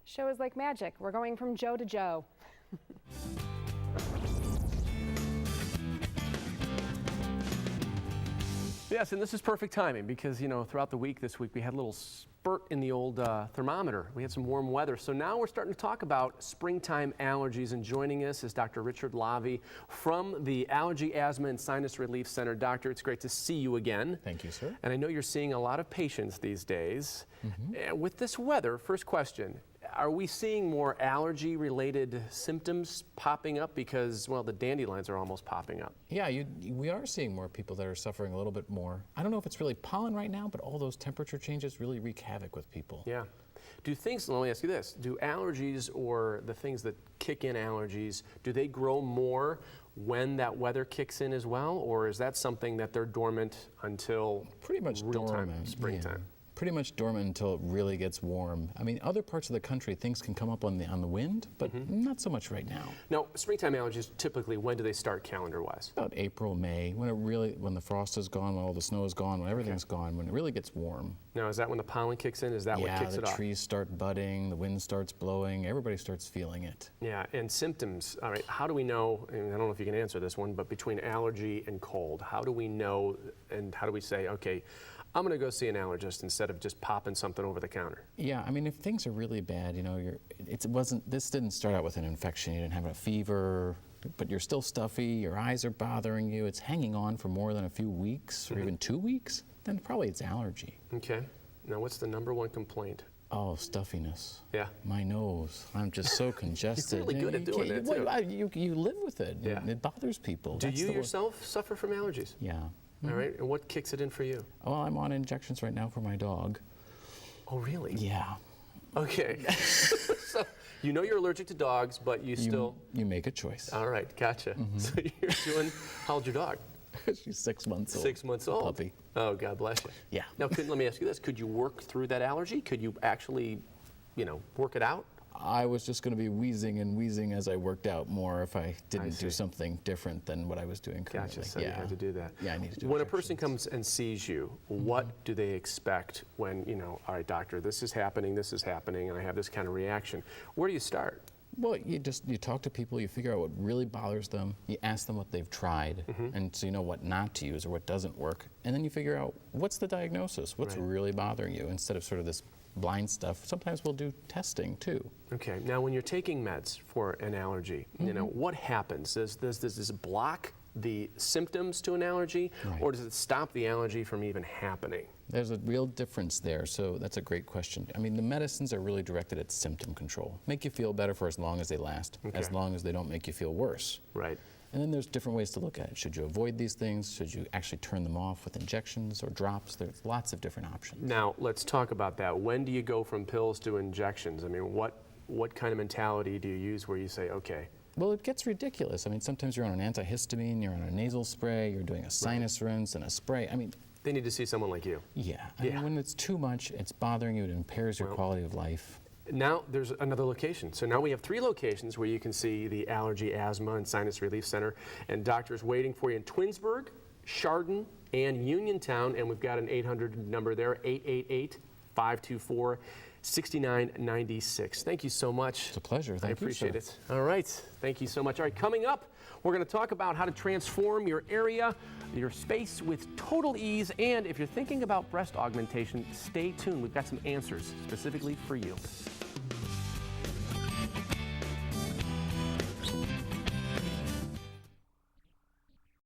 Show is like magic. We're going from Joe to Joe. Yes, and this is perfect timing because, you know, throughout the week this week we had a little spurt in the old thermometer. We had some warm weather. So now we're starting to talk about springtime allergies, and joining us is Dr. Richard Lavi from the Allergy, Asthma, and Sinus Relief Center. Doctor, it's great to see you again. Thank you, sir. And I know you're seeing a lot of patients these days. With this weather, first question, are we seeing more allergy-related symptoms popping up because, well, the dandelions are almost popping up? Yeah, we are seeing more people that are suffering a little bit more. I don't know if it's really pollen right now, but all those temperature changes really wreak havoc with people. Yeah. Let me ask you this, do allergies, or the things that kick in allergies, do they grow more when that weather kicks in as well, or is that something that they're dormant until pretty much real-time springtime? Yeah. Pretty much dormant until it really gets warm. I mean, other parts of the country, things can come up on the wind, but not so much right now. Now, springtime allergies, typically, when do they start calendar-wise? About April, May, when the frost is gone, when all the snow is gone, when everything's gone, when it really gets warm. Now, is that when the pollen kicks in? Is that what kicks it off? Yeah, the trees start budding, the wind starts blowing, everybody starts feeling it. Yeah, and symptoms, all right, how do we know, and I don't know if you can answer this one, but between allergy and cold, how do we know, and how do we say, okay, I'm going to go see an allergist instead of just popping something over the counter? Yeah, I mean, if things are really bad, you know, this didn't start out with an infection. You didn't have a fever, but you're still stuffy, your eyes are bothering you, it's hanging on for more than a few weeks or even 2 weeks, then probably it's allergy. Okay. Now, what's the #1 complaint? Oh, stuffiness. Yeah. My nose. I'm just so congested. You're really good at doing that, too. You live with it. Yeah. It bothers people. Do you yourself suffer from allergies? Yeah. All right, and what kicks it in for you? Well, I'm on injections right now for my dog. Oh, really? Yeah. Okay. So, you know you're allergic to dogs, but you still... You make a choice. All right, gotcha. So you're doing... How old's your dog? She's 6 months old. 6 months old? Puppy. Oh, God bless you. Yeah. Now, let me ask you this. Could you work through that allergy? Could you actually, work it out? I was just going to be wheezing and wheezing as I worked out more if I didn't do something different than what I was doing currently. Gotcha, so you had to do that. Yeah, I need to do When a person comes and sees you, what do they expect when, all right, doctor, this is happening, and I have this kind of reaction? Where do you start? Well, you talk to people, you figure out what really bothers them, you ask them what they've tried, and so you know what not to use or what doesn't work, and then you figure out what's the diagnosis, what's really bothering you, instead of sort of this blind stuff. Sometimes we'll do testing too. Okay, now when you're taking meds for an allergy, what happens? Does this block the symptoms to an allergy, or does it stop the allergy from even happening? There's a real difference there, so that's a great question. I mean, the medicines are really directed at symptom control. Make you feel better for as long as they last, as long as they don't make you feel worse. Right. And then there's different ways to look at it. Should you avoid these things? Should you actually turn them off with injections or drops? There's lots of different options. Now, let's talk about that. When do you go from pills to injections? I mean, what kind of mentality do you use where you say, okay? Well, it gets ridiculous. I mean, sometimes you're on an antihistamine, you're on a nasal spray, you're doing a sinus rinse and a spray. I mean, they need to see someone like you. Yeah. I mean, when it's too much, it's bothering you, it impairs your quality of life. Now there's another location. So now we have 3 locations where you can see the Allergy, Asthma, and Sinus Relief Center, and doctors waiting for you in Twinsburg, Chardon, and Uniontown, and we've got an 800 number there, 888-524-6996. Thank you so much. It's a pleasure. Thank you, I appreciate sir. it. All right. Thank you so much. All right, coming up, we're going to talk about how to transform your area, your space with total ease, and if you're thinking about breast augmentation, stay tuned. We've got some answers specifically for you.